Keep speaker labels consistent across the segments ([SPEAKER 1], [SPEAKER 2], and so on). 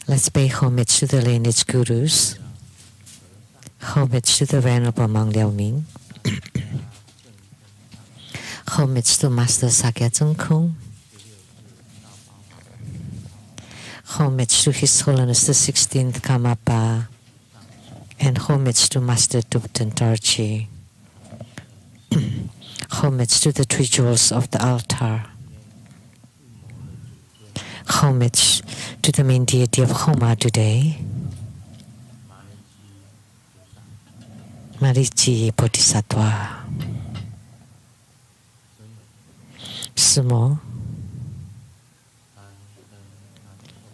[SPEAKER 1] Let's pay homage to the lineage gurus, homage to the Venerable Monk Liao Ming, homage to Master Sakya Tsung Kung, homage to His Holiness the 16th Karmapa, and homage to Master Dupten Tarchi. Homage to the three jewels of the altar. Homage to the main deity of Homa today, Marici Bodhisattva. Sumo,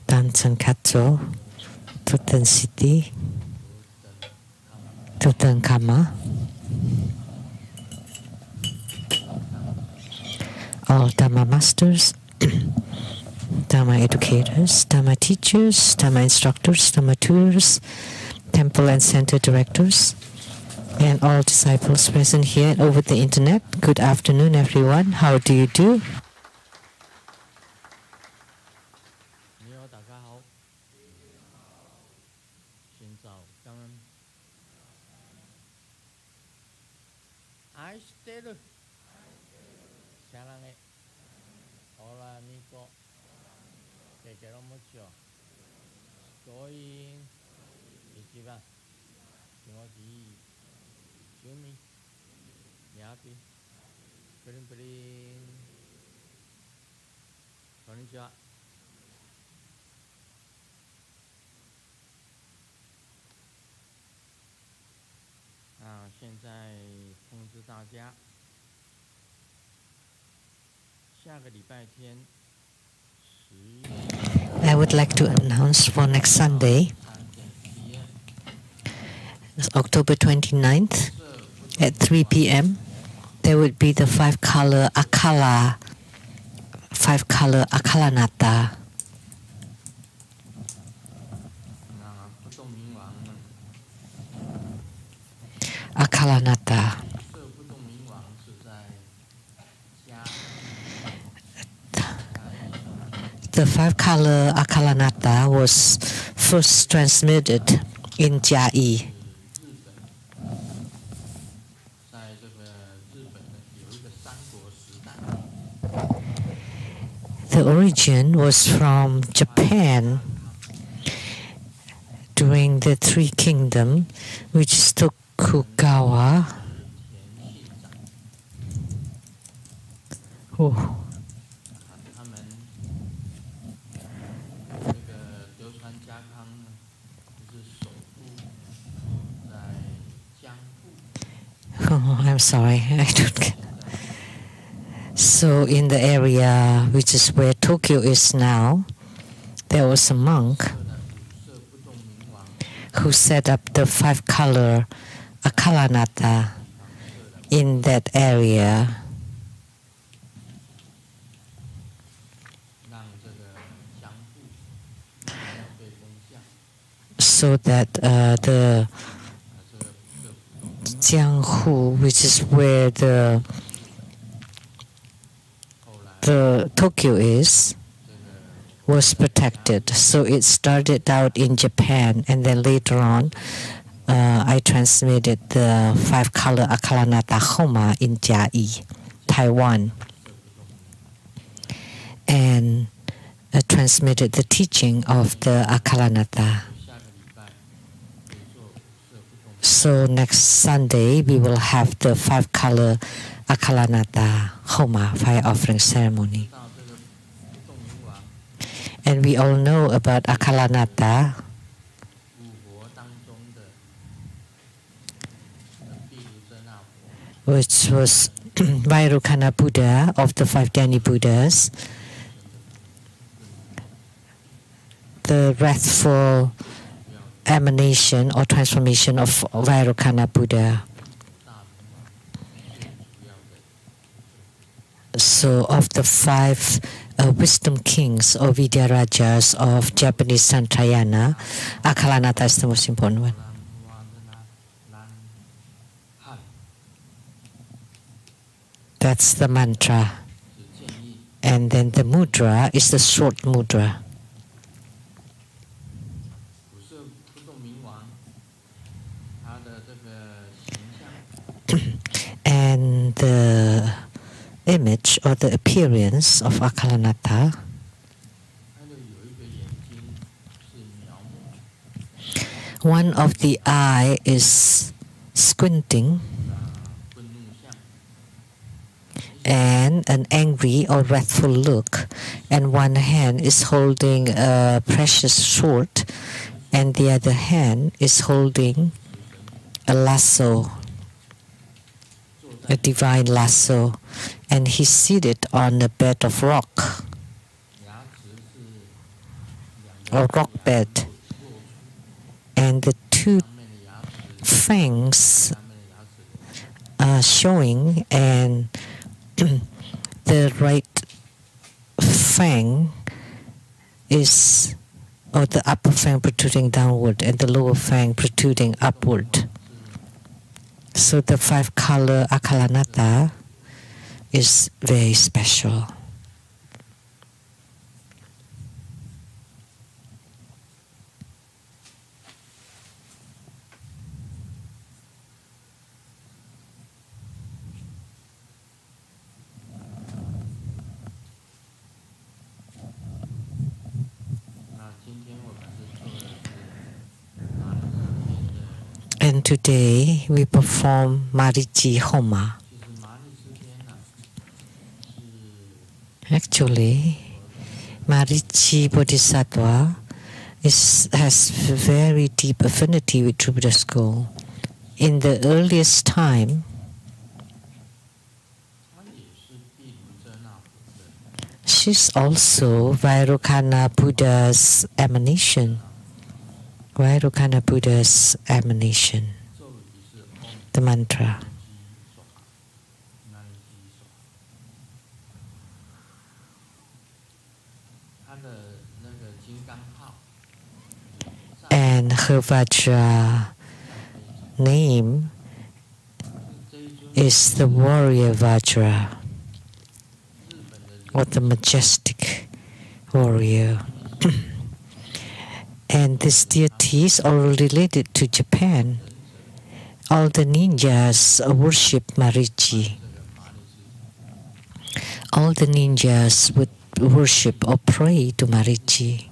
[SPEAKER 1] Tanchen Katso, Tuten Siti, Tuten Kama. All Dhamma masters, Dhamma educators, Dhamma teachers, Dhamma instructors, Dhamma tutors, temple and center directors, and all disciples present here and over the internet. Good afternoon, everyone. How do you do? I would like to announce for next Sunday, October 29th at 3 p.m. there would be the five-color Akalanata. Akalanata. The five-color Akalanata was first transmitted in Jiayi. The origin was from Japan during the Three Kingdom, which is Tokugawa. Oh. Oh, I'm sorry, I don't get. So in the area which is where Tokyo is now, there was a monk who set up the five-color Akalanata in that area. So that the Jianghu, which is where the Tokyo is, was protected. So it started out in Japan, and then later on I transmitted the five-color Akalanata Homa in Jiayi, Taiwan, and transmitted the teaching of the Akalanata. So next Sunday we will have the five-color Akalanata Homa, fire offering ceremony. And we all know about Akalanata. Which was Vairocana Buddha of the five Dhyani Buddhas. The wrathful emanation or transformation of Vairocana Buddha. So of the five wisdom kings or Vidyarajas of Japanese Santrayana, Akalanata is the most important one. That's the mantra. And then the mudra is the short mudra. image or the appearance of Akalanata. One of the eye is squinting, and an angry or wrathful look, and one hand is holding a precious sword, and the other hand is holding a lasso, a divine lasso, and he's seated on a bed of rock, or rock bed, and the two fangs are showing, and the right fang is, or the upper fang protruding downward and the lower fang protruding upward. So the 5-color Akalanata is very special. And today we perform Marici Homa. Actually, Marici Bodhisattva has very deep affinity with True Buddha school. In the earliest time, she's also Vairocana Buddha's emanation. Vairocana Buddha's emanation, the mantra. And her Vajra name is the warrior Vajra, or the majestic warrior. And this deity is all related to Japan. All the ninjas worship Marici. All the ninjas would worship or pray to Marici.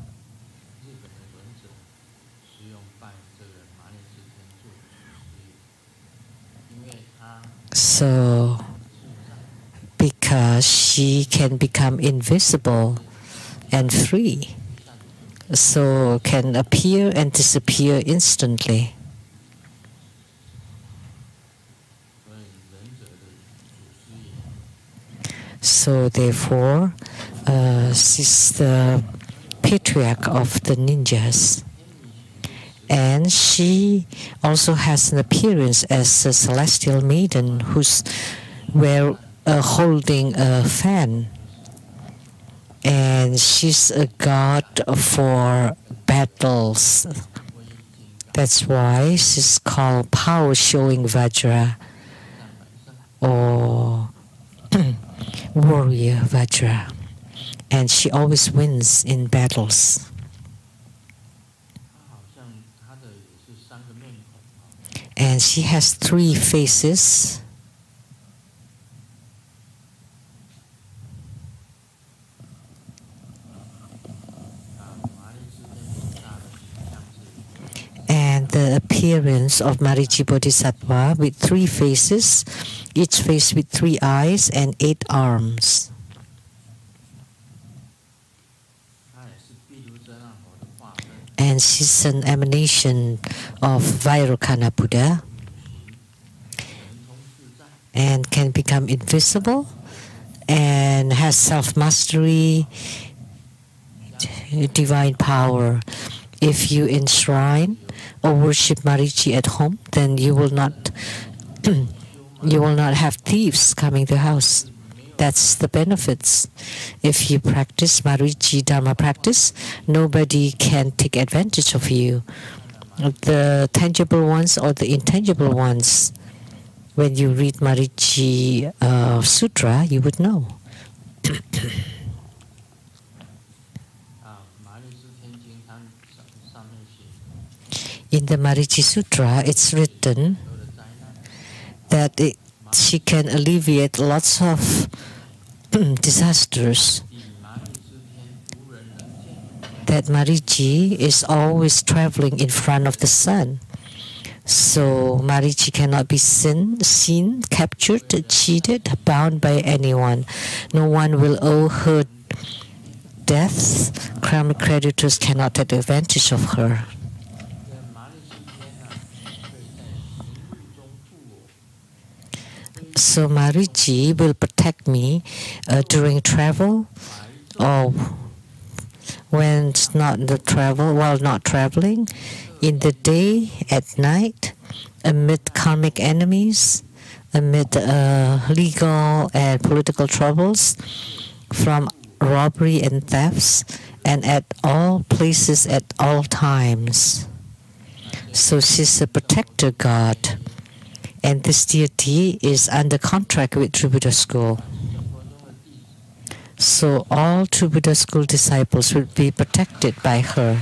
[SPEAKER 1] So, because she can become invisible and free, so can appear and disappear instantly. So therefore, she's the patriarch of the ninjas. And she also has an appearance as a celestial maiden who's holding a fan. And she's a god for battles. That's why she's called power showing Vajra, or warrior Vajra. And she always wins in battles. And she has 3 faces. And the appearance of Marici Bodhisattva with 3 faces, each face with 3 eyes and 8 arms. And she's an emanation of Vairocana Buddha, and can become invisible, and has self-mastery, divine power. If you enshrine or worship Marici at home, then you will not have thieves coming to the house. That's the benefits. If you practice Marici Dharma practice, nobody can take advantage of you. The tangible ones or the intangible ones, when you read Marici Sutra, you would know. In the Marici Sutra, it's written that she can alleviate lots of disasters, that Marici is always traveling in front of the sun. So Marici cannot be seen, captured, cheated, bound by anyone. No one will owe her death. Karmic creditors cannot take advantage of her. So Marici will protect me during travel, or when not the travel, while not traveling, in the day, at night, amid karmic enemies, amid legal and political troubles, from robbery and thefts, and at all places at all times. So she's a protector god. And this deity is under contract with True Buddha School. So all True Buddha School disciples will be protected by her.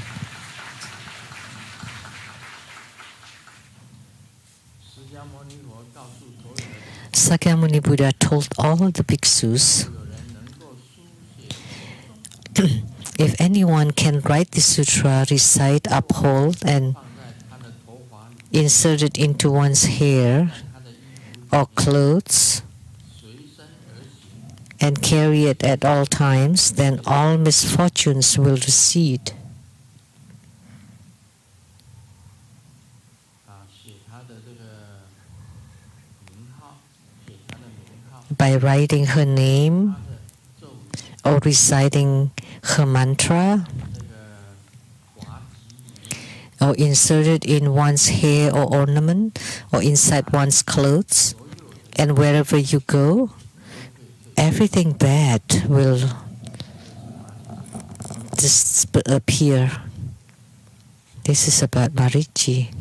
[SPEAKER 1] Sakyamuni Buddha told all the bhikshus, if anyone can write the sutra, recite, uphold, and insert it into one's hair or clothes and carry it at all times, then all misfortunes will recede. By writing her name or reciting her mantra, or inserted in one's hair or ornament, or inside one's clothes, and wherever you go, everything bad will disappear. This is about Marici.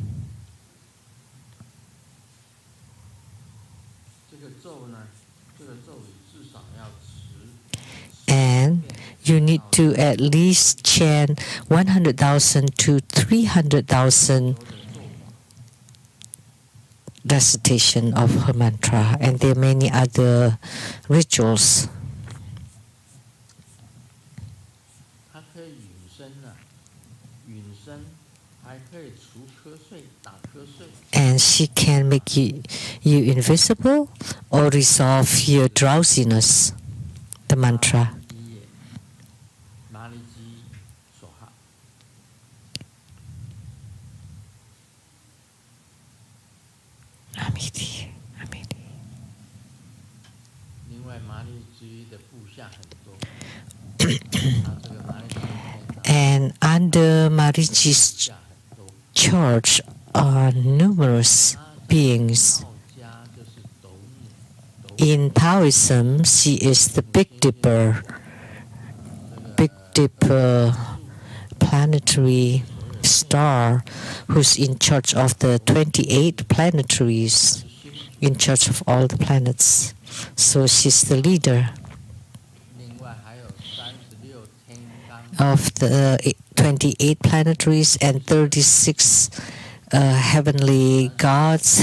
[SPEAKER 1] And you need to at least chant 100,000 to 300,000 recitation of her mantra, and there are many other rituals. And she can make you invisible or resolve your drowsiness, the mantra. And under Marici's charge are numerous beings. In Taoism, she is the Big Dipper, planetary star who's in charge of the 28 planetaries, in charge of all the planets. So she's the leader of the 28 planetaries and 36 heavenly gods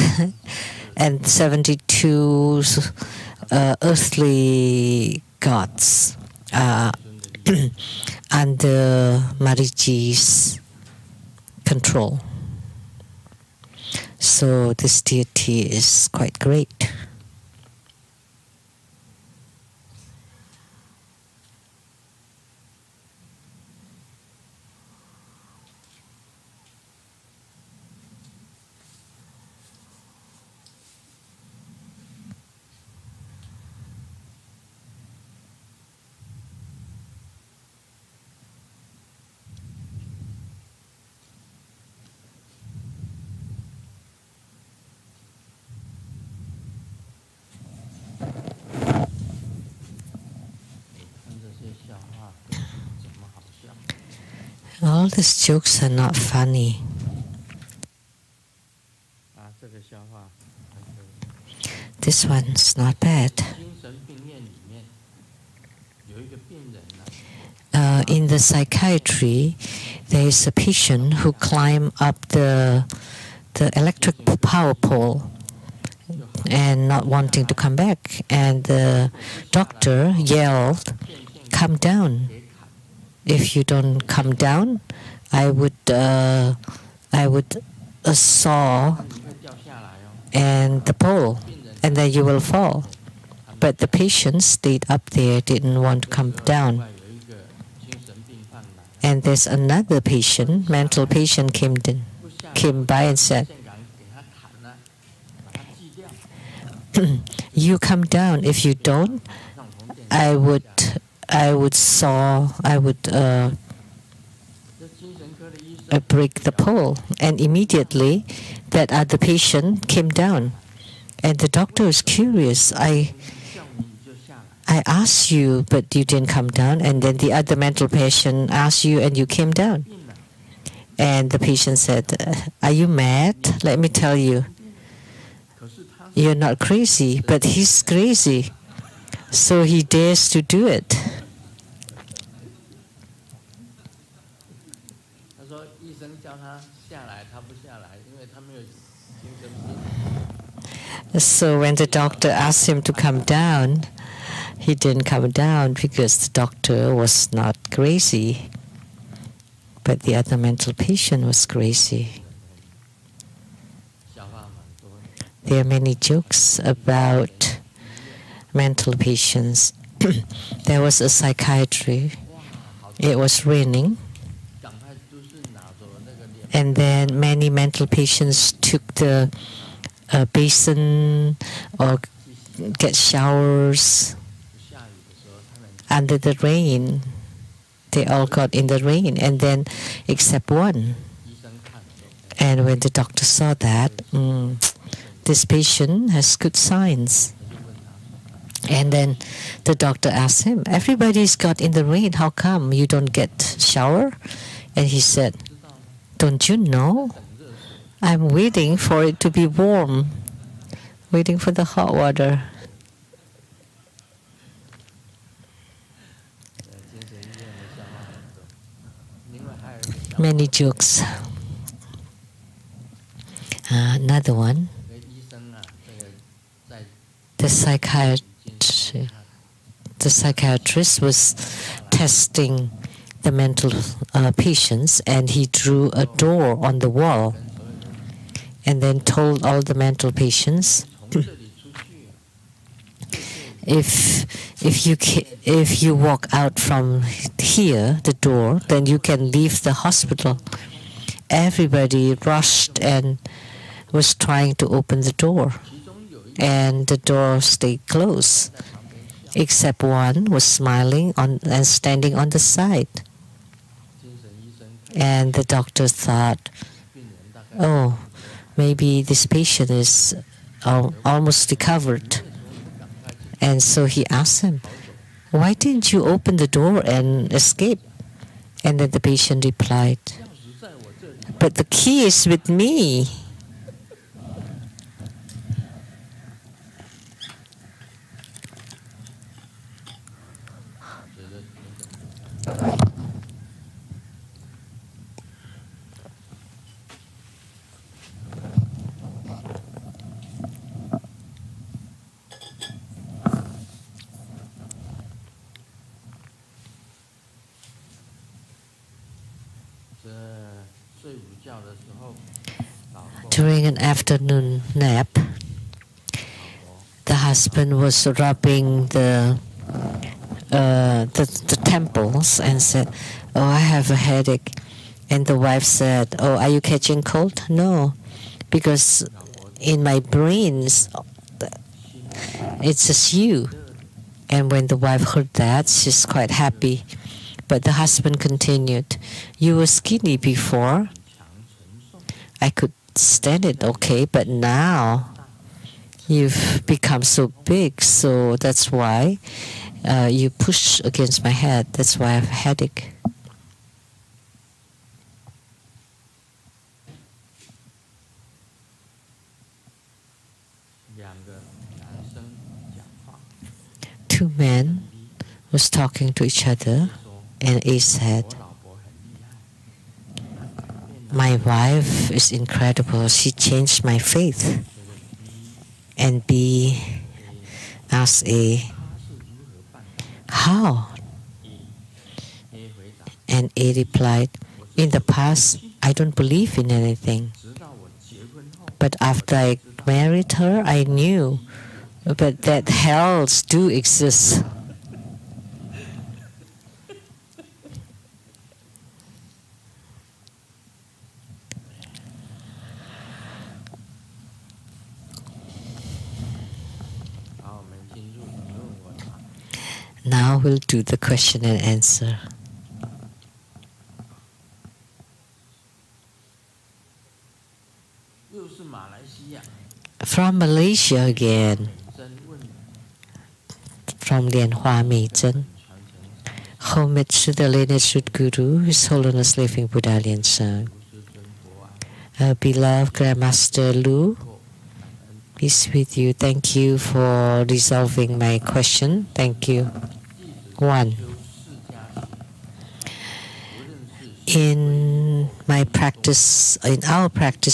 [SPEAKER 1] and 72 earthly gods under Marici's control. So this deity is quite great. All these jokes are not funny. This one's not bad. In the psychiatry, there is a patient who climbed up the electric power pole. and not wanting to come back. And the doctor yelled, "Come down. If you don't come down, I would saw and the pole, and then you will fall." But the patient stayed up there, didn't want to come down. And there's another patient, mental patient, came by and said, "You come down. If you don't, I would break the pole." And immediately, that other patient came down, and the doctor was curious. I asked you, but you didn't come down. And then the other mental patient asked you, and you came down. And the patient said, "Are you mad? Let me tell you, you're not crazy, but he's crazy. So he dares to do it." So when the doctor asked him to come down, he didn't come down because the doctor was not crazy, but the other mental patient was crazy. There are many jokes about mental patients. There was a psychiatrist. It was raining, and then many mental patients took the basin or get showers under the rain. They all got in the rain, and then except one. And when the doctor saw that, this patient has good signs. And then the doctor asked him, "Everybody's got in the rain. How come you don't get shower?" And he said, "Don't you know? I'm waiting for it to be warm, waiting for the hot water." Many jokes. Another one. The psychiatrist was testing the mental patients, and he drew a door on the wall, and then told all the mental patients, if you walk out from here, the door, then you can leave the hospital. Everybody rushed and was trying to open the door, and the door stayed closed, except one was smiling and standing on the side. And the doctor thought, "Oh, maybe this patient is almost recovered." And so he asked him, "Why didn't you open the door and escape?" And then the patient replied, "But the key is with me." During an afternoon nap, the husband was rubbing the temples and said, "Oh, I have a headache." And the wife said, "Oh, are you catching cold?" "No, because in my brains, it's just you." And when the wife heard that, she's quite happy. But the husband continued, "You were skinny before. I could stand it okay, but now you've become so big, so that's why you push against my head. That's why I have a headache." Two men was talking to each other, and A said, "My wife is incredible. She changed my faith." And B asks A, how? And A replied, in the past, I don't believe in anything. But after I married her, I knew that hells do exist. Now we'll do the question and answer. From Malaysia again, from Lian Hua Mei Zhen. Homage to the lineage Guru, His Holiness Living Buddha Lian Sheng. Beloved Grandmaster Lu, peace with you. Thank you for resolving my question. Thank you. 1. In our practice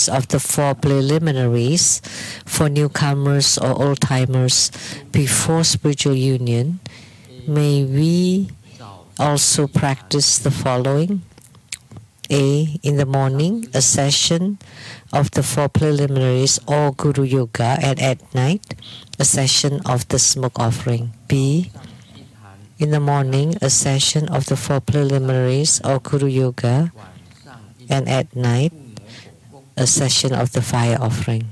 [SPEAKER 1] of the 4 preliminaries for newcomers or old-timers before spiritual union, may we also practice the following? A. In the morning, a session of the 4 preliminaries or Guru Yoga, and at night, a session of the smoke offering. B. In the morning, a session of the 4 preliminaries or Guru Yoga, and at night, a session of the fire offering.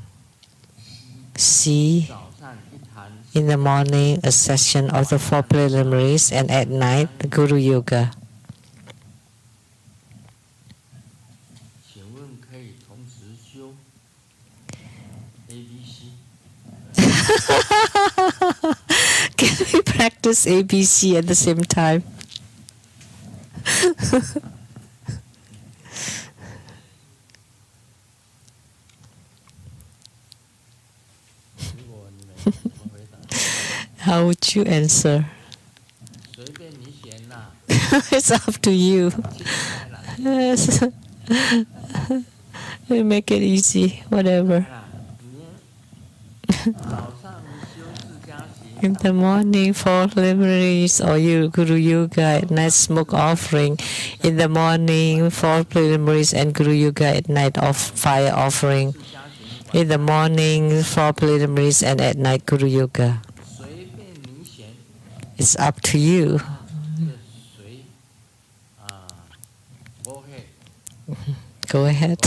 [SPEAKER 1] C. In the morning, a session of the 4 preliminaries, and at night, the Guru Yoga. Can we practice ABC at the same time? How would you answer? It's up to you. We make it easy, whatever. In the morning, 4 preliminaries or Guru Yoga, at night smoke offering. In the morning, 4 preliminaries and Guru Yoga, at night fire offering. In the morning, 4 preliminaries and at night Guru Yoga. It's up to you. Go ahead.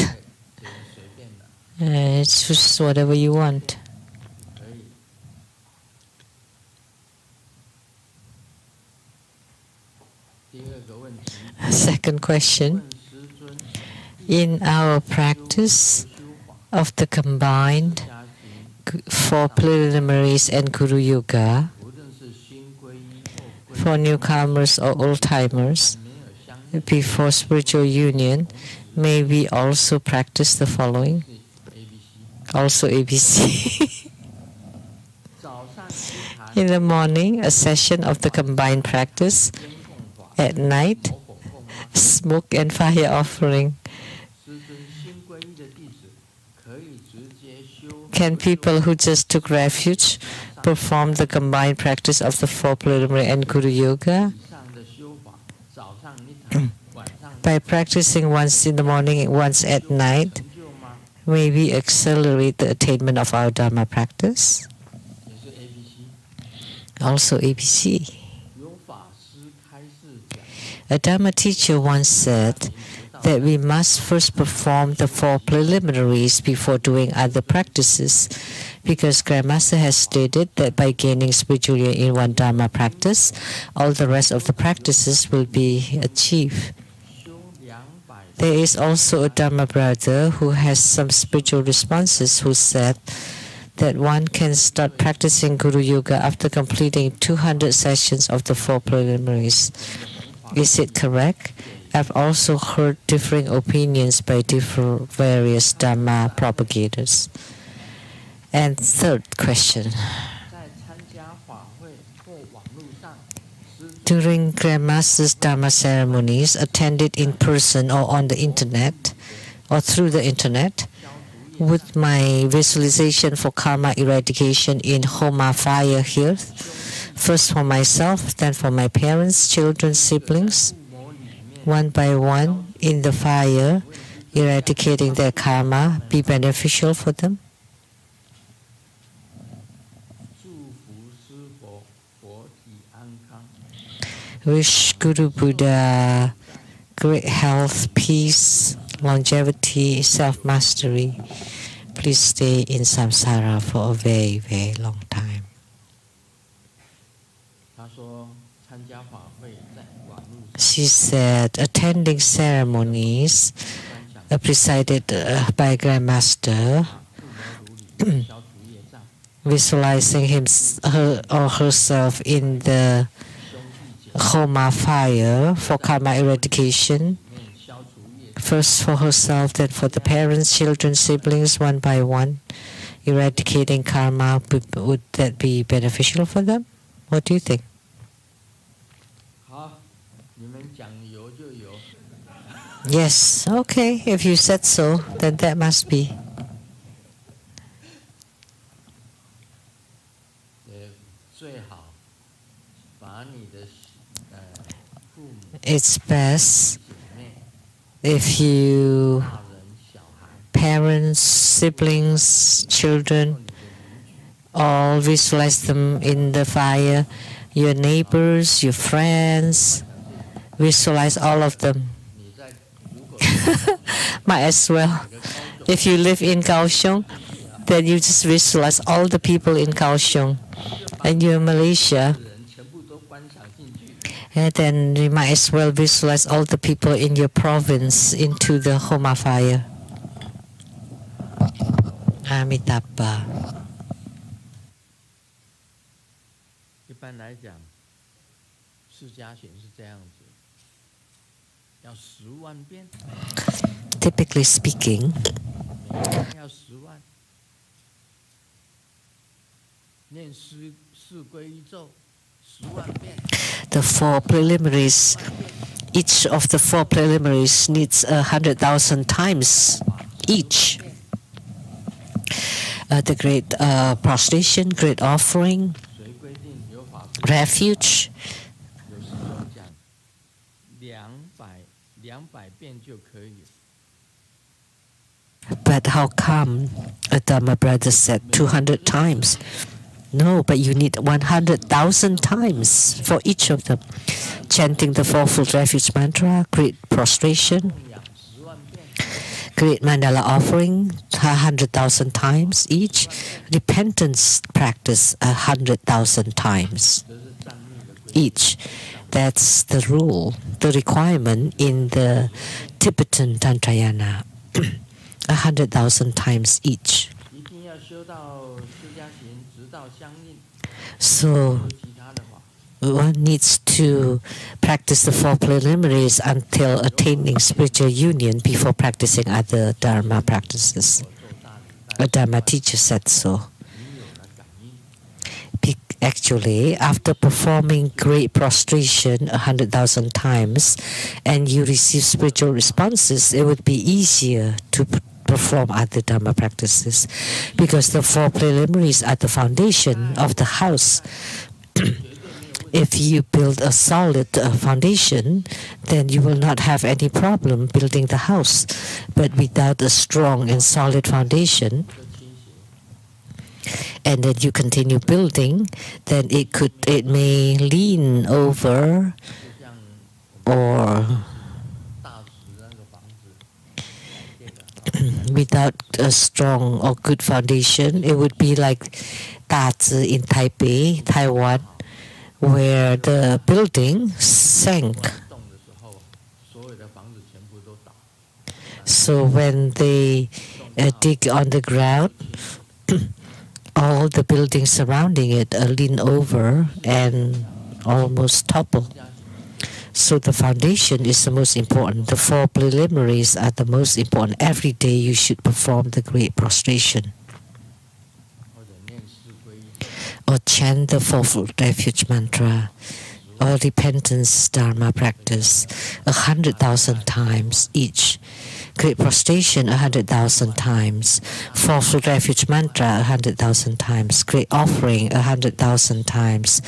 [SPEAKER 1] Choose whatever you want. Second question. In our practice of the combined 4 preliminaries and Guru Yoga, for newcomers or old-timers, before spiritual union, may we also practice the following? Also ABC. In the morning, a session of the combined practice. At night, smoke and fire offering. Can people who just took refuge perform the combined practice of the 4 preliminary and Guru Yoga? By practicing once in the morning and once at night, may we accelerate the attainment of our Dharma practice? Also ABC. A Dharma teacher once said that we must first perform the 4 preliminaries before doing other practices, because Grandmaster has stated that by gaining spiritual union in one Dharma practice, all the rest of the practices will be achieved. There is also a Dharma brother who has some spiritual responses who said that one can start practicing Guru Yoga after completing 200 sessions of the 4 preliminaries. Is it correct? I've also heard differing opinions by various Dharma propagators. And third question. During Grandmaster's Dharma ceremonies attended in person or on the internet, or through the internet, with my visualization for karma eradication in Homa fire here, first for myself, then for my parents, children, siblings, one by one in the fire, eradicating their karma, be beneficial for them? Wish Guru Buddha great health, peace, longevity, self-mastery. Please stay in samsara for a very, very long time. She said, attending ceremonies presided by Grandmaster, visualizing her or herself in the Homa fire for karma eradication, first for herself, then for the parents, children, siblings, one by one, eradicating karma. Would that be beneficial for them? What do you think? Yes, okay, if you said so, then that must be. It's best if you, parents, siblings, children, all visualize them in the fire, your neighbors, your friends, visualize all of them. Might as well. If you live in Kaohsiung, then you just visualize all the people in Kaohsiung. And you're in Malaysia, and then you might as well visualize all the people in your province into the Homa fire. Amitabha.
[SPEAKER 2] 一般来讲，释迦行是这样子，要10万遍。
[SPEAKER 1] Typically speaking,
[SPEAKER 2] 要10万，念四皈依咒10万遍。
[SPEAKER 1] The 4 preliminaries, each of the 4 preliminaries needs 100,000 times each. The great prostration, great offering, refuge. 200遍就可以。But how come a Dharma brother said 200 times? No, but you need 100,000 times for each of them. Chanting the fourfold refuge mantra, great prostration, great mandala offering, 100,000 times each. Repentance practice 100,000 times each. That's the rule, the requirement in the Tibetan Tantrayana. 100,000 times each. So one needs to practice the 4 preliminaries until attaining spiritual union before practicing other Dharma practices. A Dharma teacher said so. Actually, after performing great prostration 100,000 times and you receive spiritual responses, it would be easier to perform other Dharma practices because the 4 preliminaries are the foundation of the house. If you build a solid foundation, then you will not have any problem building the house. But without a strong and solid foundation, and then you continue building, then it may lean over or without a strong or good foundation, it would be like Dazi in Taipei, Taiwan, where the building sank. So when they dig on the ground, all the buildings surrounding it lean over and almost topple. So the foundation is the most important. The 4 preliminaries are the most important. Every day you should perform the great prostration. Or chant the fourfold refuge mantra. Or repentance dharma practice 100,000 times each. Great prostration 100,000 times. Fourfold refuge mantra 100,000 times. Great offering 100,000 times.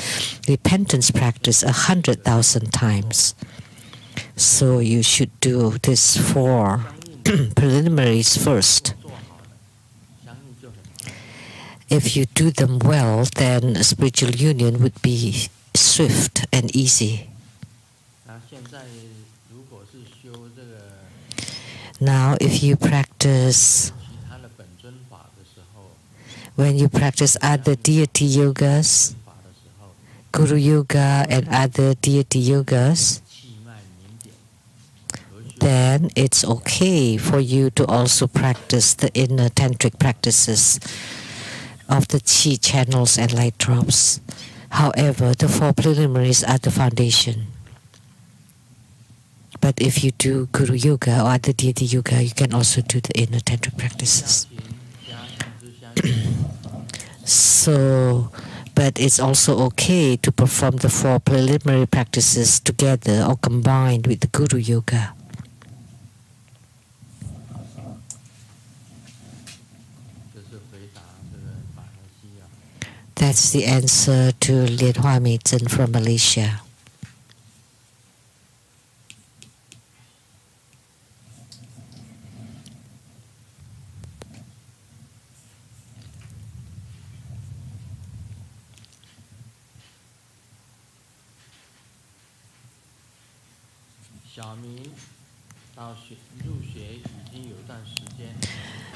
[SPEAKER 1] Repentance practice 100,000 times. So you should do this 4 preliminaries first. If you do them well, then a spiritual union would be swift and easy. Now, if you practice, when you practice other deity yogas, Guru Yoga and other deity yogas, then it's okay for you to also practice the inner tantric practices of the chi channels and light drops. However, the 4 preliminaries are the foundation. But if you do Guru Yoga or other deity yoga, you can also do the inner tantric practices. But it's also okay to perform the 4 preliminary practices together or combined with the Guru Yoga. That's the answer to Lian Hoa Meizen from Malaysia.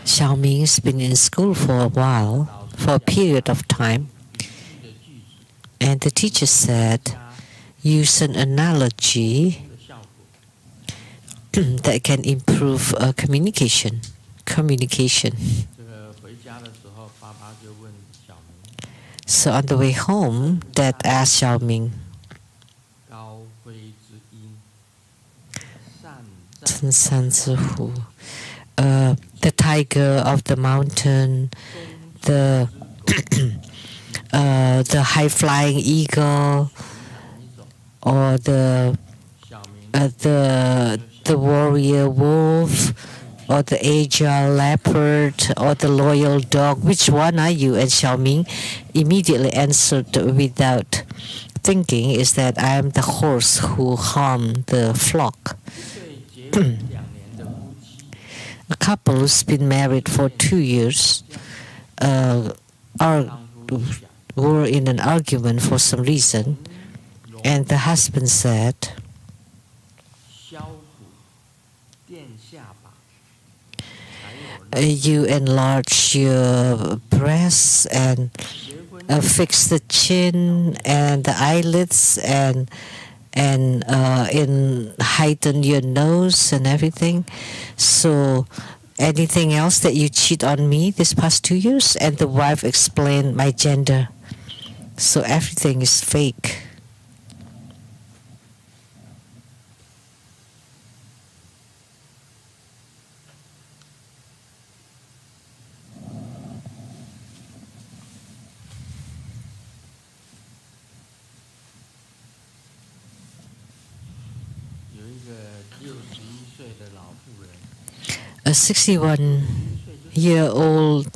[SPEAKER 1] Xiaoming's been in school for a while, for a period of time, and the teacher said, use an analogy that can improve communication. So on the way home, Dad asked Xiaoming, the tiger of the mountain, the high-flying eagle, or the warrior wolf, or the agile leopard, or the loyal dog. Which one are you? And Xiaoming immediately answered without thinking, is that I am the horse who harmed the flock. A couple who's been married for 2 years were in an argument for some reason, and the husband said, you enlarge your breasts and fix the chin and the eyelids and heighten your nose and everything. So anything else that you cheat on me this past 2 years? And the wife explained my gender. So everything is fake. A 61-year-old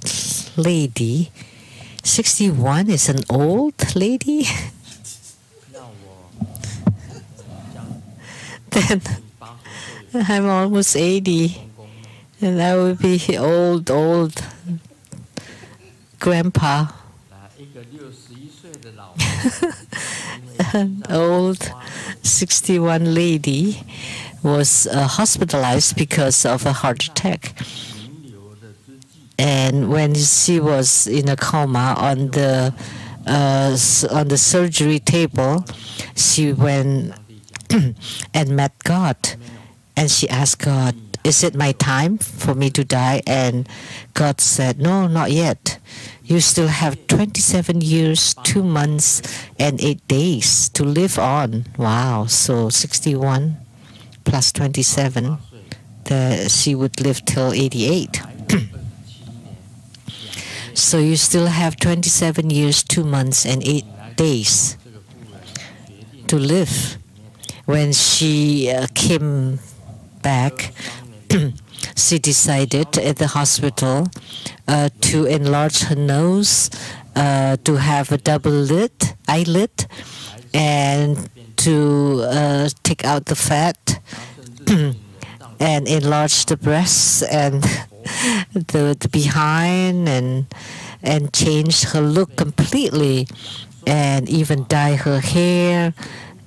[SPEAKER 1] lady. 61 is an old lady? Then I'm almost 80, and I will be old grandpa. An old 61 lady was hospitalized because of a heart attack. And when she was in a coma on the surgery table, she went and met God, and she asked God, "Is it my time for me to die?" And God said, "No, not yet. You still have 27 years, 2 months, and 8 days to live on." Wow! So 61 plus 27, she would live till 88. So you still have 27 years, 2 months, and 8 days to live. When she came back, she decided at the hospital to enlarge her nose, to have a double eyelid, and to take out the fat and enlarge the breasts and the behind, and change her look completely, and even dye her hair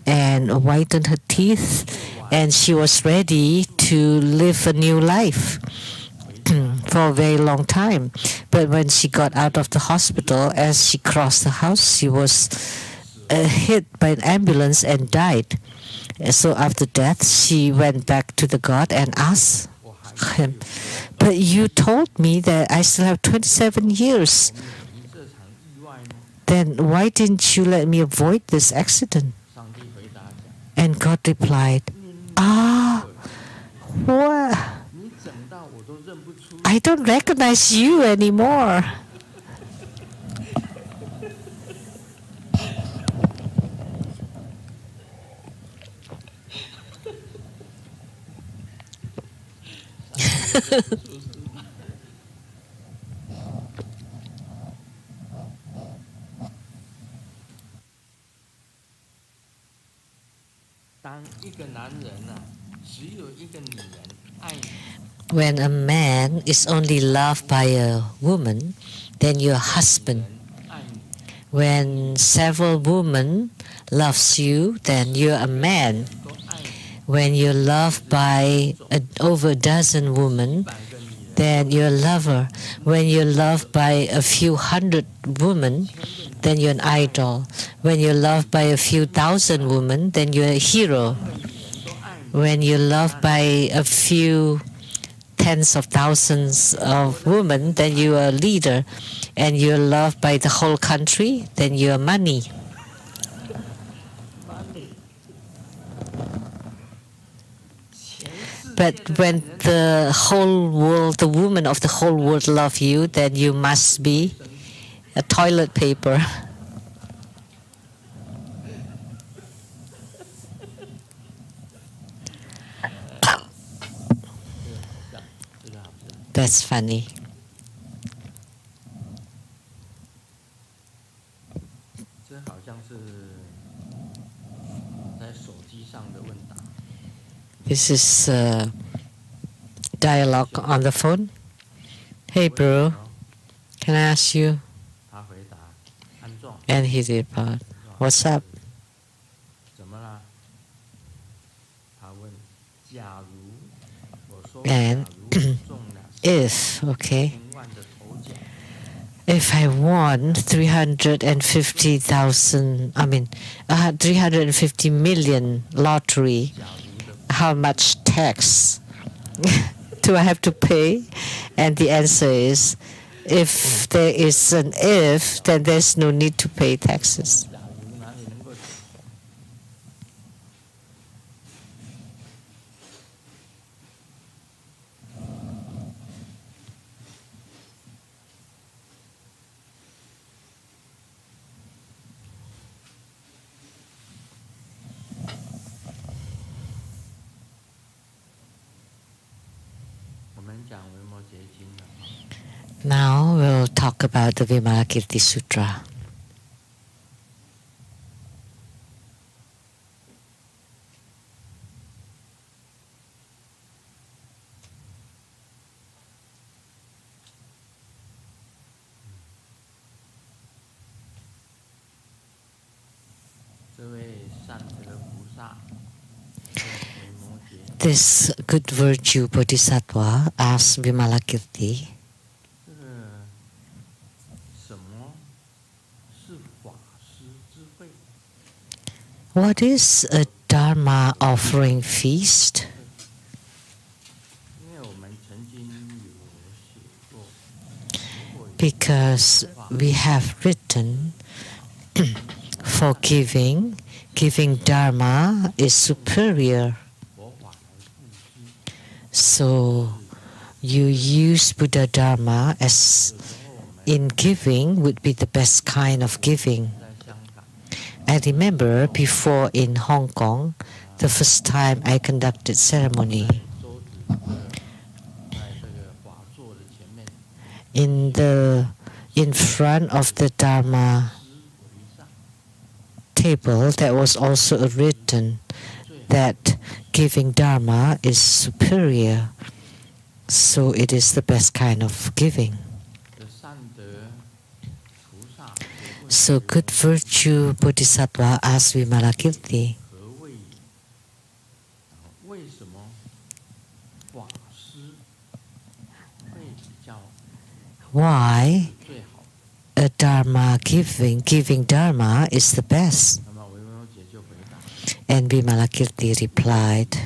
[SPEAKER 1] and whiten her teeth, and she was ready to live a new life for a very long time. But when she got out of the hospital, as she crossed the house, she was hit by an ambulance and died. So after death, she went back to the God and asked him, "But you told me that I still have 27 years. Then why didn't you let me avoid this accident?" And God replied, what? I don't recognize you anymore. When a man is only loved by a woman, then you're a husband. When several women loves you, then you're a man. When you're loved by over a dozen women, then you're a lover. When you're loved by a few hundred women, then you're an idol. When you're loved by a few thousand women, then you're a hero. When you're loved by a few tens of thousands of women, then you are a leader. And you're loved by the whole country, then you're money. But when the whole world, the women of the whole world love you, then you must be a toilet paper. That's funny. This is dialogue on the phone. Hey, bro, can I ask you? And he replied, "What's up?" And if I won 350 million lottery, how much tax do I have to pay? And the answer is, if there is an if, then there's no need to pay taxes. Now we'll talk about the Vimalakirti Sutra. This good virtue Bodhisattva asked Vimalakirti, "What is a Dharma offering feast?" Because we have written, for giving Dharma is superior. So you use Buddha Dharma as in giving would be the best kind of giving. I remember before in Hong Kong, the first time I conducted ceremony, in front of the Dharma table, there was also written that giving Dharma is superior, so it is the best kind of giving. So good virtue Bodhisattva asked Vimalakirti, why a Dharma giving Dharma is the best? And Vimalakirti replied,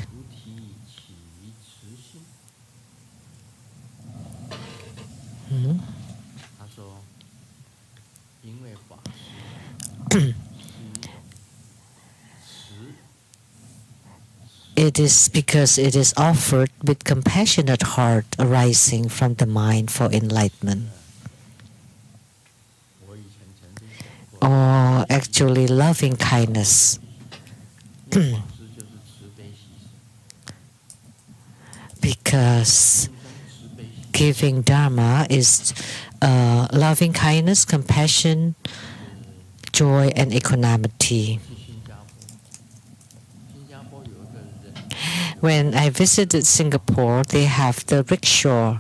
[SPEAKER 1] it is because it is offered with compassionate heart arising from the mind for enlightenment. Or actually loving kindness. Because giving Dharma is loving kindness, compassion, joy, and equanimity. When I visited Singapore, they have the rickshaw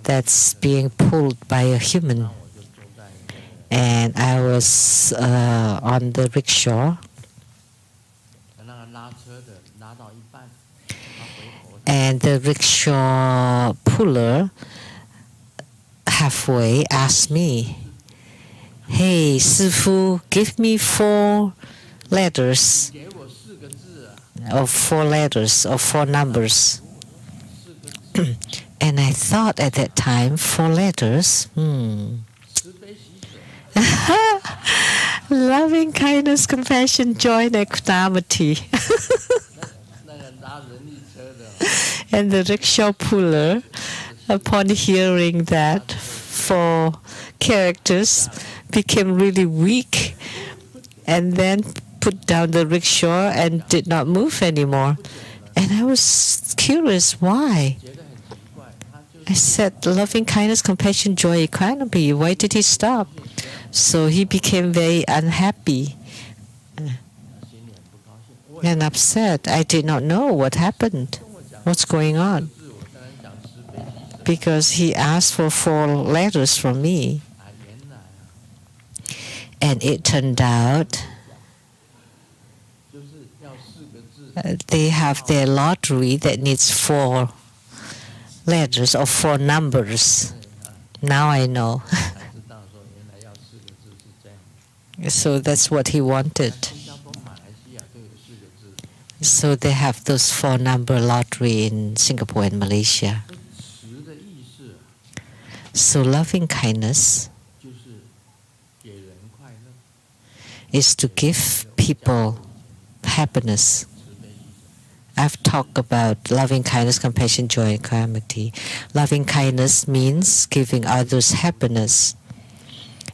[SPEAKER 1] that's being pulled by a human. And I was on the rickshaw. And the rickshaw puller halfway asked me, "Hey, Sifu, give me 4 letters, or 4 letters, or 4 numbers." And I thought at that time, 4 letters, loving kindness, compassion, joy, and equanimity. And the rickshaw puller, upon hearing that 4 characters, became really weak and then put down the rickshaw and did not move anymore. And I was curious why. I said, loving kindness, compassion, joy, equanimity. Why did he stop? So he became very unhappy and upset. I did not know what happened. What's going on? Because he asked for 4 letters from me. And it turned out they have their lottery that needs 4 letters or 4 numbers. Now I know. So that's what he wanted. So they have those 4-number lottery in Singapore and Malaysia. So loving kindness is to give people happiness. I've talked about loving kindness, compassion, joy, and equanimity. Loving kindness means giving others happiness.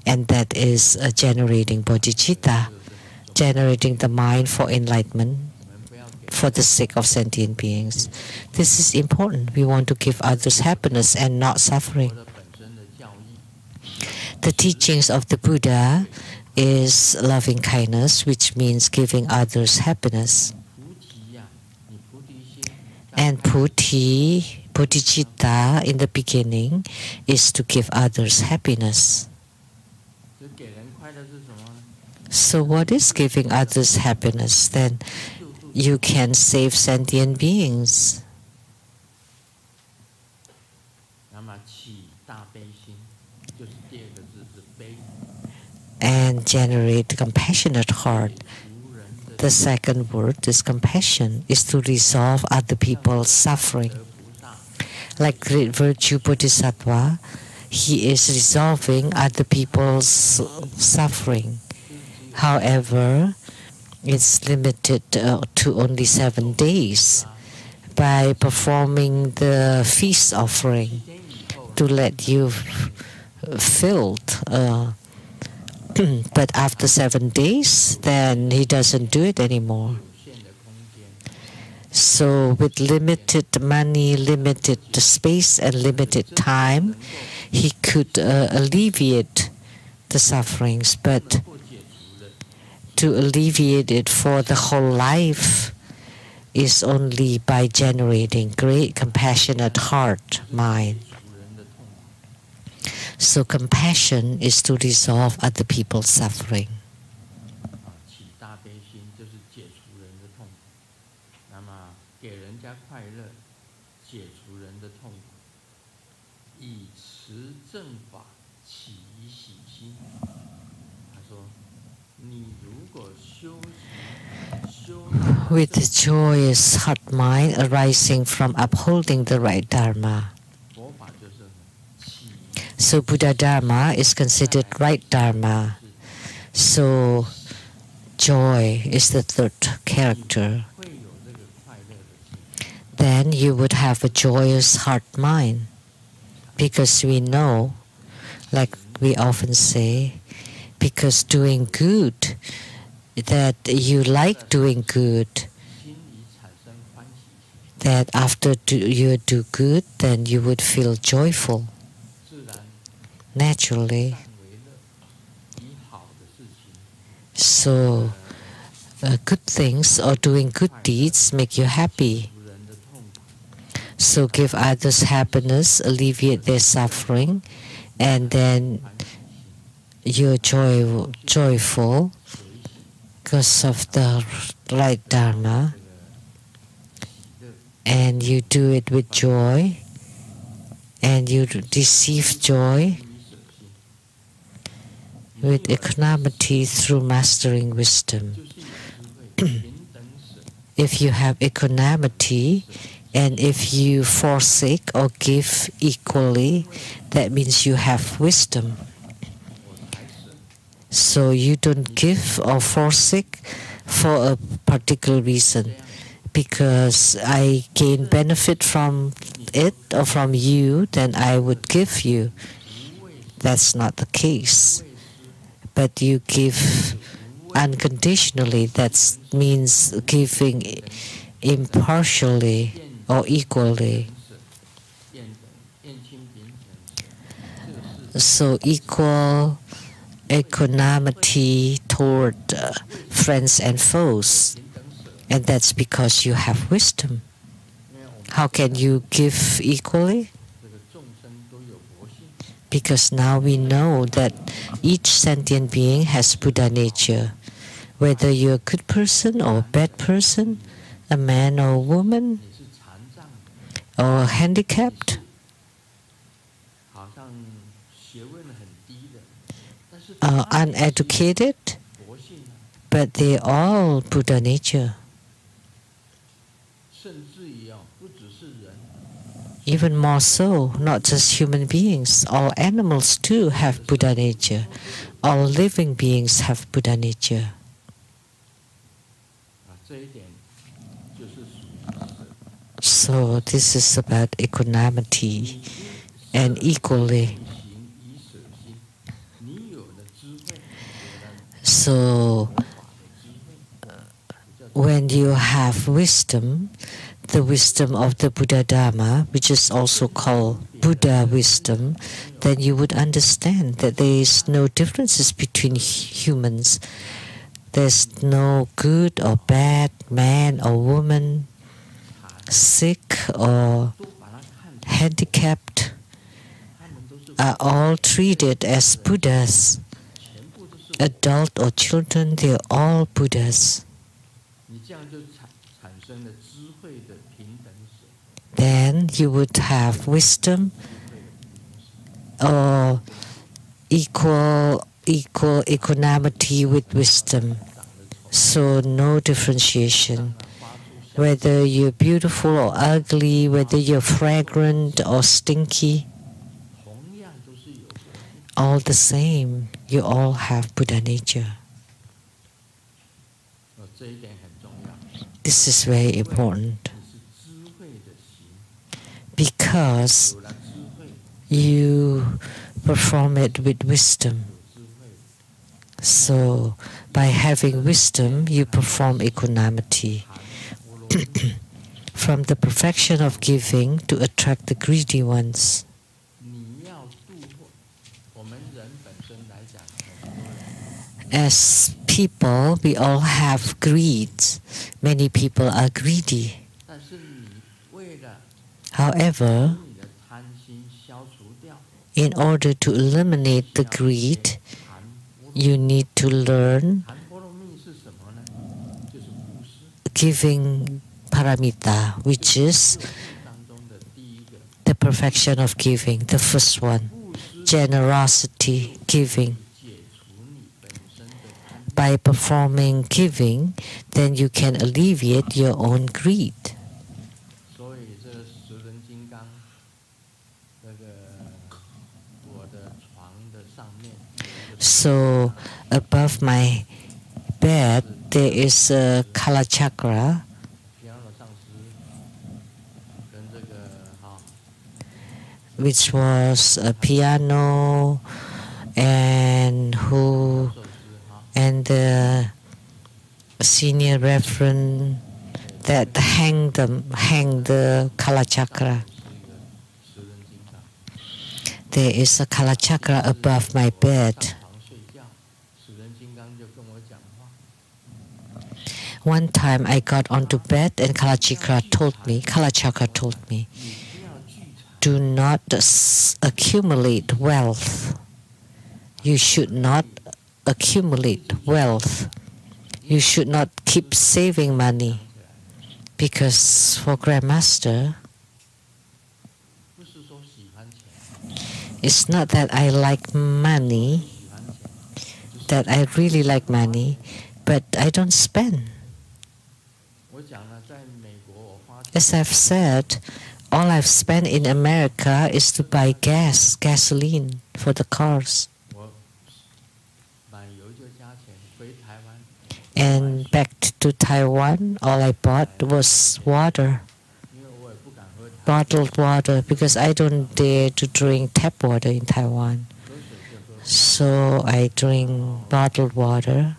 [SPEAKER 1] And that is generating bodhicitta, generating the mind for enlightenment for the sake of sentient beings. This is important. We want to give others happiness and not suffering. The teachings of the Buddha is loving kindness, which means giving others happiness. And bodhicitta in the beginning is to give others happiness. So what is giving others happiness? Then you can save sentient beings. And generate compassionate heart. The second word is compassion, is to resolve other people's suffering. Like great virtue Bodhisattva, he is resolving other people's suffering. However, it's limited to only 7 days by performing the feast offering to let you filled. But after 7 days, then he doesn't do it anymore. So with limited money, limited space, and limited time, he could alleviate the sufferings. But to alleviate it for the whole life is only by generating great compassionate heart, mind. So compassion is to resolve other people's suffering. With the joyous heart mind arising from upholding the right Dharma. So Buddha Dharma is considered right Dharma. So joy is the third character. Then you would have a joyous heart mind. Because we know, like we often say, because doing good, that you like doing good, that after you do good, then you would feel joyful. Naturally. So good things or doing good deeds make you happy. So give others happiness, alleviate their suffering, and then you're joyful because of the right Dharma, and you do it with joy, and you receive joy with equanimity through mastering wisdom. If you have equanimity, and if you forsake or give equally, that means you have wisdom. So you don't give or forsake for a particular reason. Because I gain benefit from it or from you, then I would give you. That's not the case. But you give unconditionally. That means giving impartially or equally. So equal equanimity toward friends and foes. And that's because you have wisdom. How can you give equally? Because now we know that each sentient being has Buddha nature. Whether you're a good person or a bad person, a man or a woman, or handicapped, uneducated, but they all Buddha nature. Even more so, not just human beings, all animals too have Buddha nature. All living beings have Buddha nature. So this is about equanimity and equally. So when you have wisdom, the wisdom of the Buddha Dharma, which is also called Buddha wisdom, then you would understand that there is no differences between humans. There's no good or bad, man or woman, sick or handicapped, are all treated as Buddhas. Adult or children, they're all Buddhas. Then you would have wisdom or equal equanimity with wisdom. So no differentiation. Whether you're beautiful or ugly, whether you're fragrant or stinky, all the same, you all have Buddha nature. This is very important. Because you perform it with wisdom. So by having wisdom, you perform equanimity. from the perfection of giving to attract the greedy ones. As people, we all have greed. Many people are greedy. However, in order to eliminate the greed, you need to learn giving paramita, which is the perfection of giving, the first one, generosity, giving. By performing giving, then you can alleviate your own greed. So above my bed there is a Kala Chakra, which was a piano and the senior reverend that hang the Kala Chakra. There is a Kala Chakra above my bed. One time I got onto bed and Kala Chakra told me, do not accumulate wealth. You should not accumulate wealth. You should not keep saving money, because for Grandmaster, it's not that I like money, that I really like money, but I don't spend. As I've said, all I've spent in America is to buy gasoline for the cars. And back to Taiwan, all I bought was water, bottled water, because I don't dare to drink tap water in Taiwan. So I drink bottled water.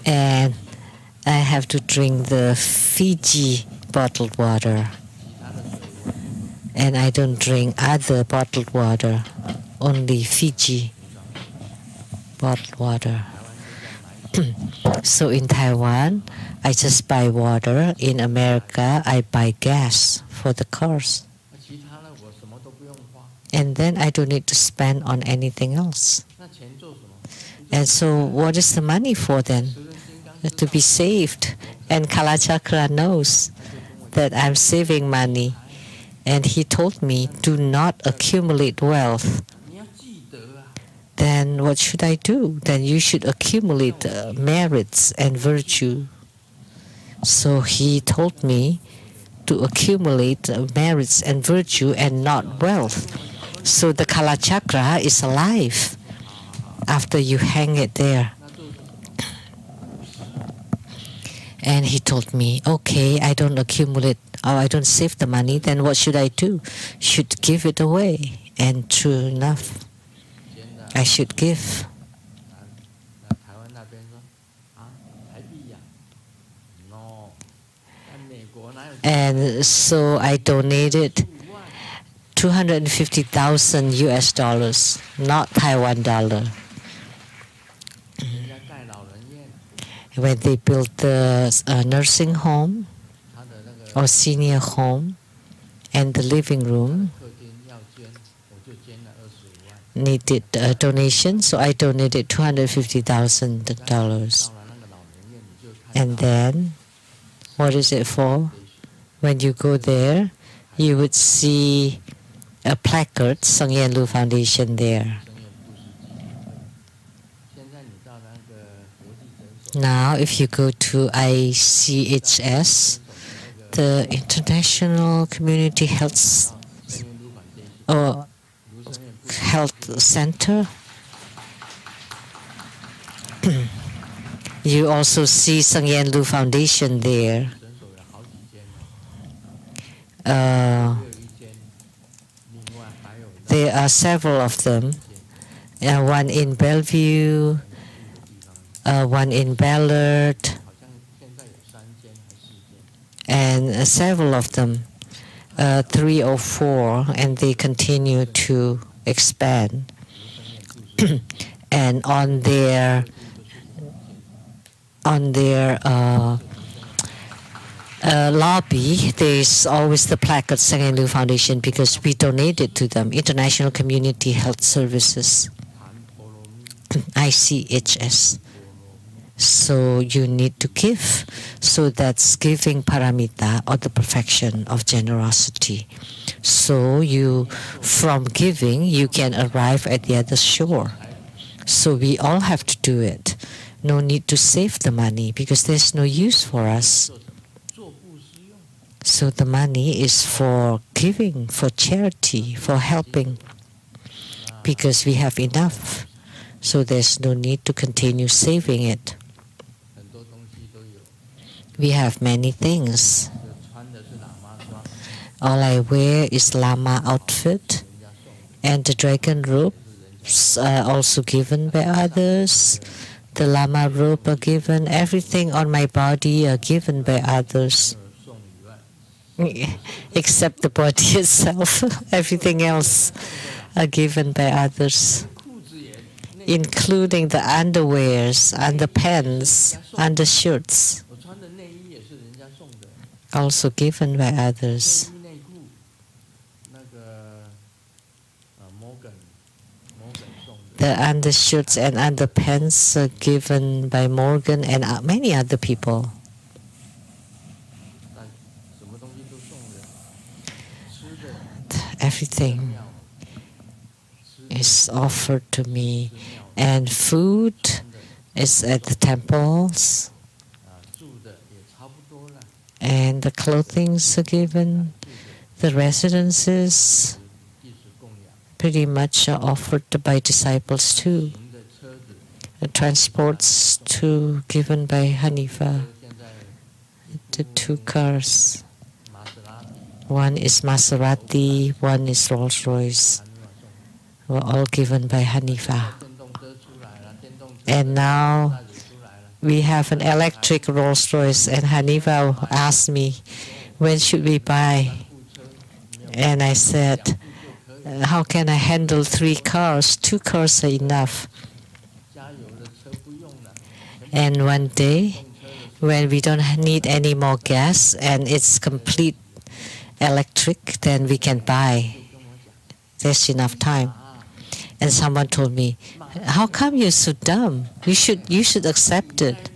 [SPEAKER 1] And I have to drink the Fiji bottled water. And I don't drink other bottled water, only Fiji bottled water. So in Taiwan, I just buy water. In America, I buy gas for the cars. And then I don't need to spend on anything else. And so what is the money for then? To be saved. And Kala Chakra knows that I'm saving money. And he told me, do not accumulate wealth. Then what should I do? Then you should accumulate merits and virtue. So he told me to accumulate merits and virtue and not wealth. So the Kala Chakra is alive after you hang it there. And he told me, okay, I don't accumulate, or I don't save the money, then what should I do? Should give it away. And true enough, I should give. And so I donated 250,000 US dollars, not Taiwan dollar. When they built the nursing home or senior home and the living room needed a donation, so I donated $250,000. And then, what is it for? When you go there, you would see a placard, Song Yen Lu Foundation there. Now, if you go to ICHS, the International Community Health Center, you also see Song Yen Lu Foundation there. There are several of them. One in Bellevue, one in Ballard, and several of them, 3 or 4, and they continue to expand. And on their lobby, there's always the placard Second New Foundation because we donated to them. International Community Health Services, ICHS. So you need to give. So that's giving paramita, or the perfection of generosity. So from giving, you can arrive at the other shore. So we all have to do it. No need to save the money because there's no use for us. So the money is for giving, for charity, for helping, because we have enough. So there's no need to continue saving it. We have many things. All I wear is Lama outfit, and the dragon robes are also given by others. The Lama robe are given. Everything on my body are given by others, except the body itself. Everything else are given by others, including the underwears, underpants, undershirts, also given by others. The undershirts and underpants are given by Morgan and many other people. Everything is offered to me, and food is at the temples, and the clothings are given. The residences pretty much are offered by disciples too. The transports too given by Hanifa. The 2 cars. One is Maserati, one is Rolls Royce. Were all given by Hanifa. And now we have an electric Rolls Royce, and Hanifa asked me, when should we buy? And I said, how can I handle 3 cars? 2 cars are enough. And one day, when we don't need any more gas and it's complete electric, then we can buy. There's enough time. And someone told me, how come you're so dumb? You should accept it.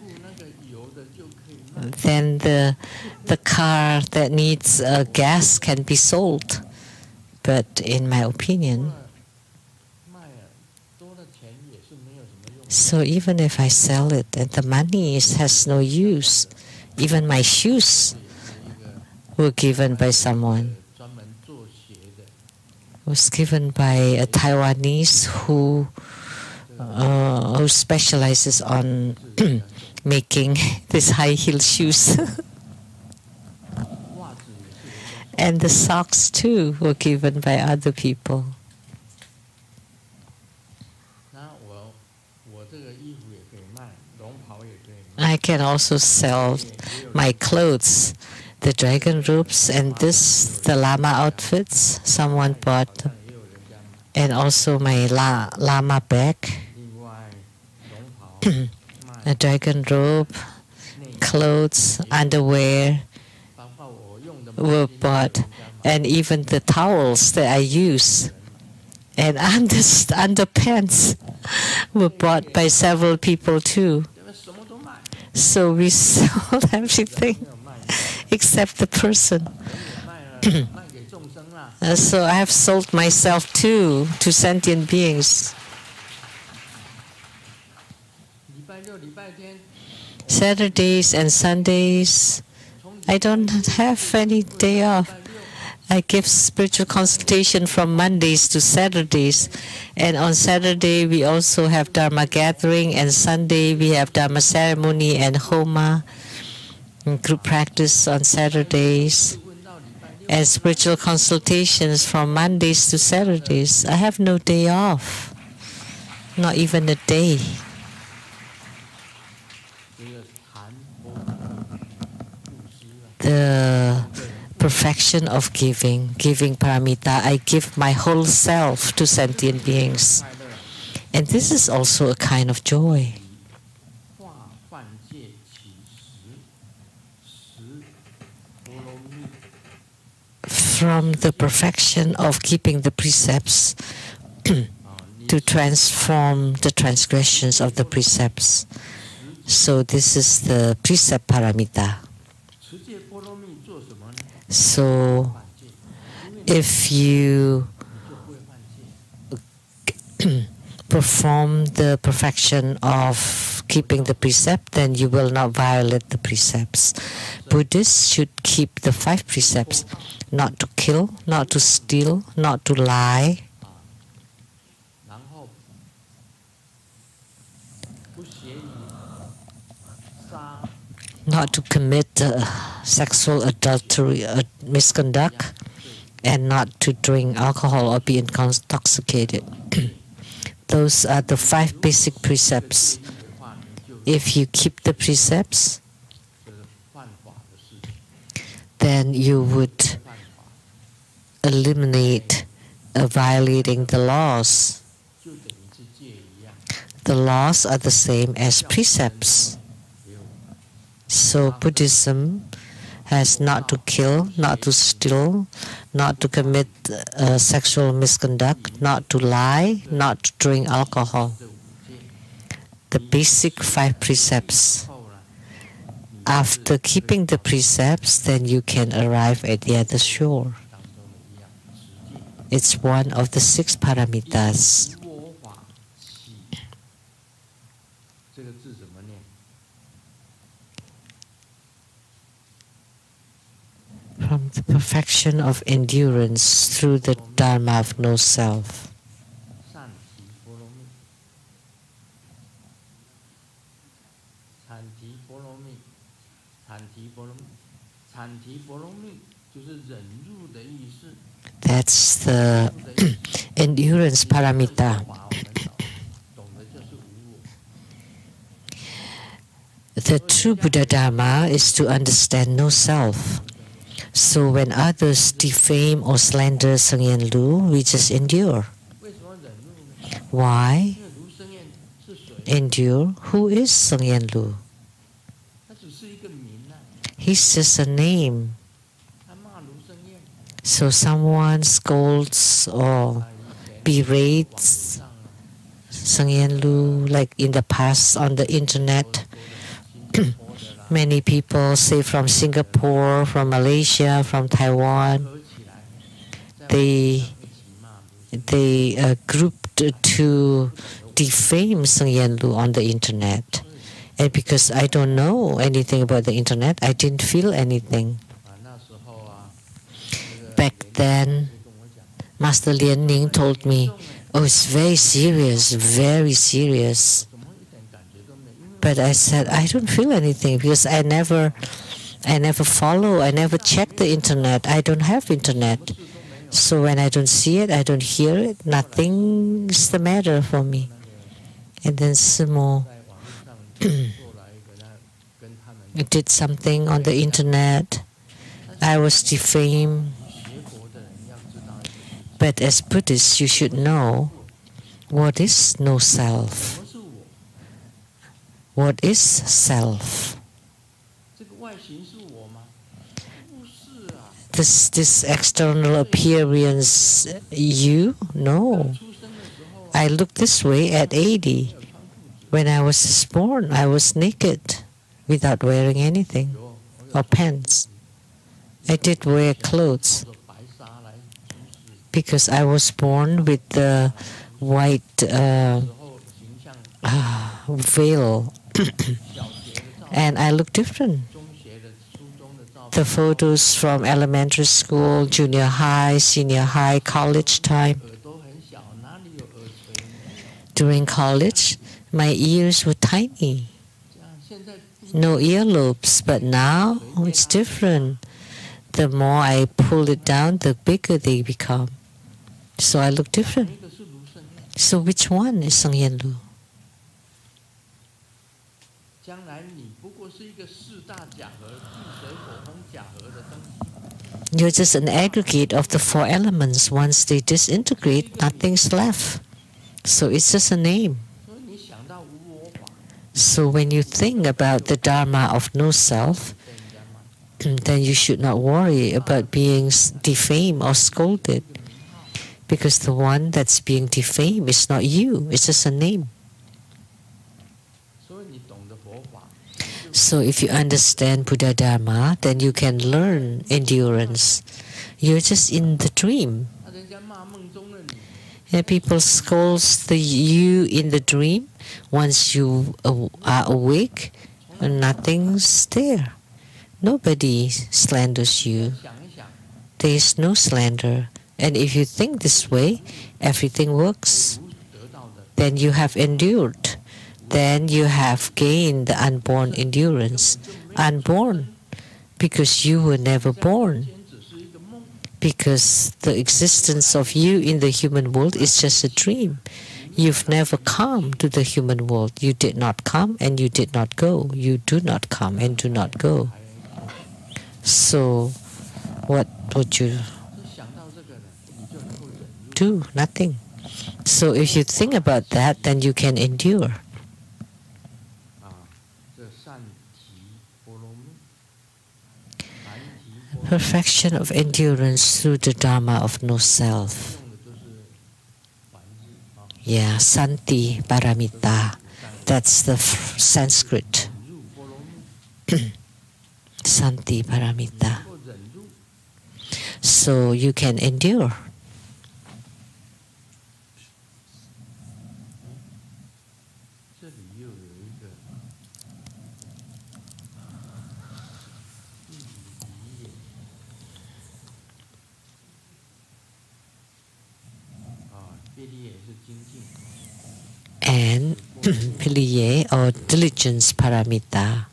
[SPEAKER 1] Then the car that needs gas can be sold. But in my opinion, so even if I sell it and the money has no use, even my shoes were given by someone. Was given by a Taiwanese who specializes on making these high heel shoes. And the socks too were given by other people. I can also sell my clothes, the dragon robes, and the Lama outfits. Someone bought them. And also my Lama bag, a dragon robe, clothes, underwear were bought, and even the towels that I use and underpants were bought by several people too. So we sold everything except the person. So I have sold myself too to sentient beings. Saturdays and Sundays, I don't have any day off. I give spiritual consultation from Mondays to Saturdays. And on Saturday, we also have Dharma gathering. And Sunday, we have Dharma ceremony and Homa, and group practice on Saturdays. And spiritual consultations from Mondays to Saturdays. I have no day off, not even a day. The perfection of giving, giving paramita. I give my whole self to sentient beings. And this is also a kind of joy. From the perfection of keeping the precepts to transform the transgressions of the precepts. So this is the precept paramita. So if you perform the perfection of keeping the precept, then you will not violate the precepts. Buddhists should keep the 5 precepts: not to kill, not to steal, not to lie, not to commit sexual adultery, misconduct, and not to drink alcohol or be intoxicated. Those are the 5 basic precepts. If you keep the precepts, then you would eliminate violating the laws. The laws are the same as precepts. So Buddhism has not to kill, not to steal, not to commit sexual misconduct, not to lie, not to drink alcohol. The basic 5 precepts. After keeping the precepts, then you can arrive at the other shore. It's one of the 6 paramitas. From the perfection of endurance through the Dharma of no self. That's the endurance paramita. The true Buddha Dharma is to understand no self. So when others defame or slander Sengyen Lu, we just endure. Why endure? Who is Sengyen Lu? He's just a name. So someone scolds or berates Sengyen Lu, like in the past on the internet. Many people, say from Singapore, from Malaysia, from Taiwan, they grouped to defame Sengyen Lu on the internet. And because I don't know anything about the internet, I didn't feel anything. Back then, Master Lien Ning told me, "Oh, it's very serious, very serious." But I said, I don't feel anything because I never follow, I never check the internet. I don't have internet. So when I don't see it, I don't hear it, nothing's the matter for me. And then Simo did something on the internet. I was defamed. But as Buddhists, you should know what is no self. What is self? This external appearance, you? No. I look this way at 80. When I was just born, I was naked without wearing anything or pants. I did wear clothes because I was born with the white veil. And I look different. The photos from elementary school, junior high, senior high, college time. During college, my ears were tiny. No earlobes, but now it's different. The more I pull it down, the bigger they become. So I look different. So which one is Sengyen Lu? You're just an aggregate of the four elements. Once they disintegrate, nothing's left. So it's just a name. So when you think about the Dharma of no self, then you should not worry about being defamed or scolded, because the one that's being defamed is not you, it's just a name. So if you understand Buddha Dharma, then you can learn endurance. You're just in the dream. And people scold you in the dream. Once you are awake, nothing's there. Nobody slanders you. There is no slander. And if you think this way, everything works. Then you have endured. Then you have gained the unborn endurance. Unborn, because you were never born. Because the existence of you in the human world is just a dream. You've never come to the human world. You did not come and you did not go. You do not come and do not go. So what would you do? Nothing. So if you think about that, then you can endure. Perfection of endurance through the Dharma of no self. Yeah, Santi Paramita. That's the Sanskrit. Santi Paramita. So you can endure. And piliye or diligence paramita.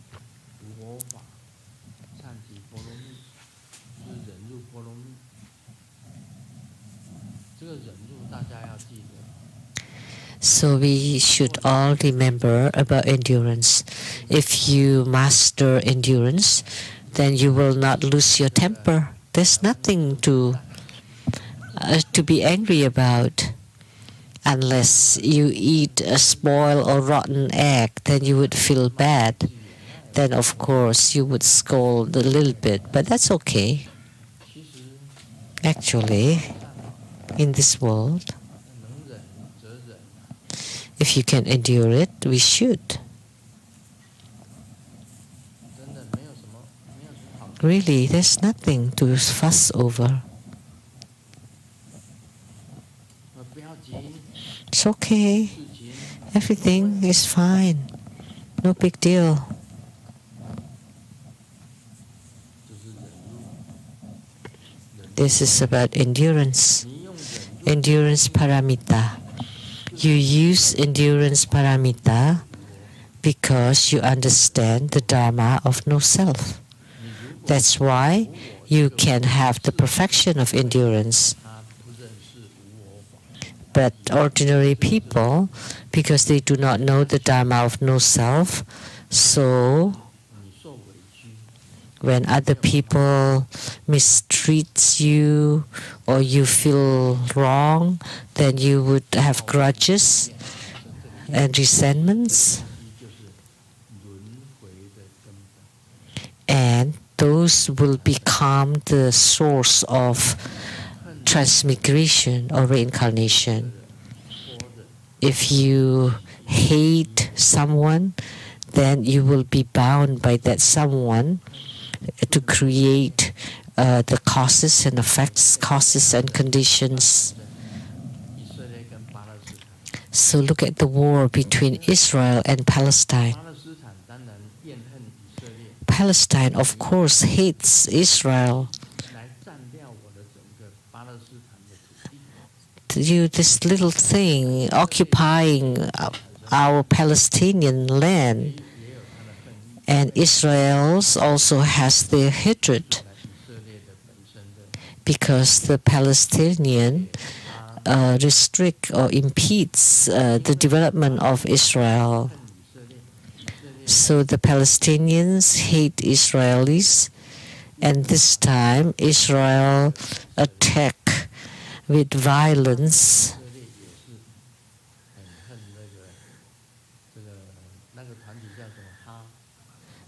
[SPEAKER 1] So we should all remember about endurance. If you master endurance, then you will not lose your temper. There's nothing to be angry about. Unless you eat a spoiled or rotten egg, then you would feel bad. Then of course you would scold a little bit, but that's okay. Actually, in this world, if you can endure it, we should. Really, there's nothing to fuss over. It's okay. Everything is fine. No big deal. This is about endurance. Endurance paramita. You use endurance paramita because you understand the Dharma of no self. That's why you can have the perfection of endurance. But ordinary people, because they do not know the Dharma of no self, so when other people mistreat you or you feel wrong, then you would have grudges and resentments. And those will become the source of transmigration or reincarnation. If you hate someone, then you will be bound by that someone to create the causes and effects, causes and conditions. So look at the war between Israel and Palestine. Palestine, of course, hates Israel. This little thing occupying our Palestinian land, and Israel also has their hatred because the Palestinian restrict or impedes the development of Israel. So the Palestinians hate Israelis, And this time Israel attacked with violence.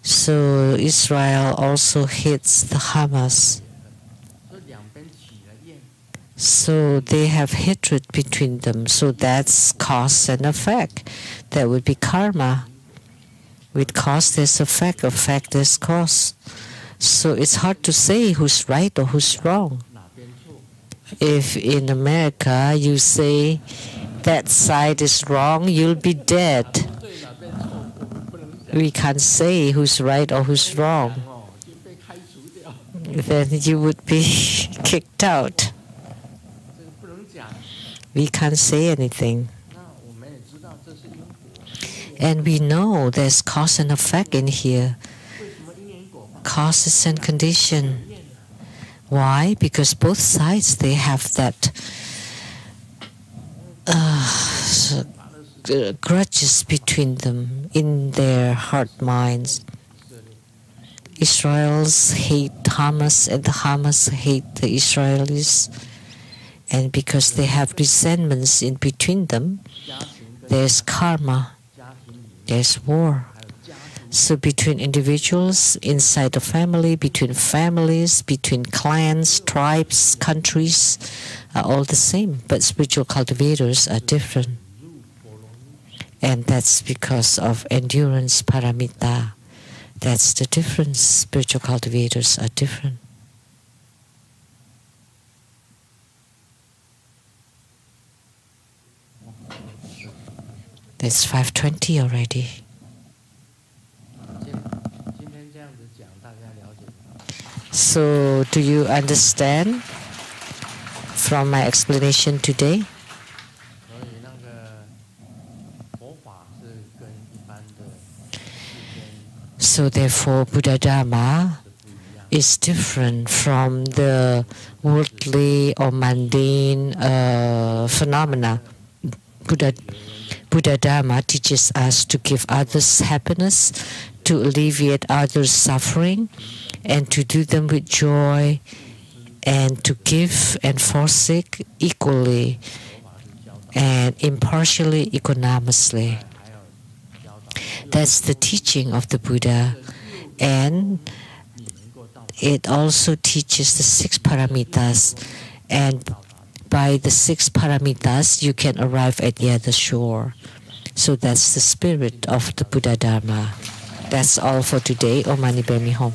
[SPEAKER 1] So Israel also hates the Hamas. So they have hatred between them. So that's cause and effect. That would be karma. With cause there's effect, effect there's cause. So it's hard to say who's right or who's wrong. If in America you say that side is wrong, you'll be dead. We can't say who's right or who's wrong. Then you would be kicked out. We can't say anything. And we know there's cause and effect in here. Causes and condition. Why? Because both sides, they have that grudges between them in their heart minds. Israelis hate Hamas and the Hamas hate the Israelis. And because they have resentments in between them, there's karma, there's war. So between individuals, inside the family, between families, between clans, tribes, countries, are all the same. But spiritual cultivators are different. And that's because of endurance paramita. That's the difference. Spiritual cultivators are different. It's 5:20 already. So, do you understand from my explanation today? So therefore, Buddha Dharma is different from the worldly or mundane phenomena. Buddha Dharma teaches us to give others happiness, to alleviate others' suffering, and to do them with joy, and to give and forsake equally and impartially, equanimously. That's the teaching of the Buddha. And it also teaches the 6 paramitas. And by the 6 paramitas, you can arrive at the other shore. So that's the spirit of the Buddha Dharma. That's all for today. Om Mani Padme Hum.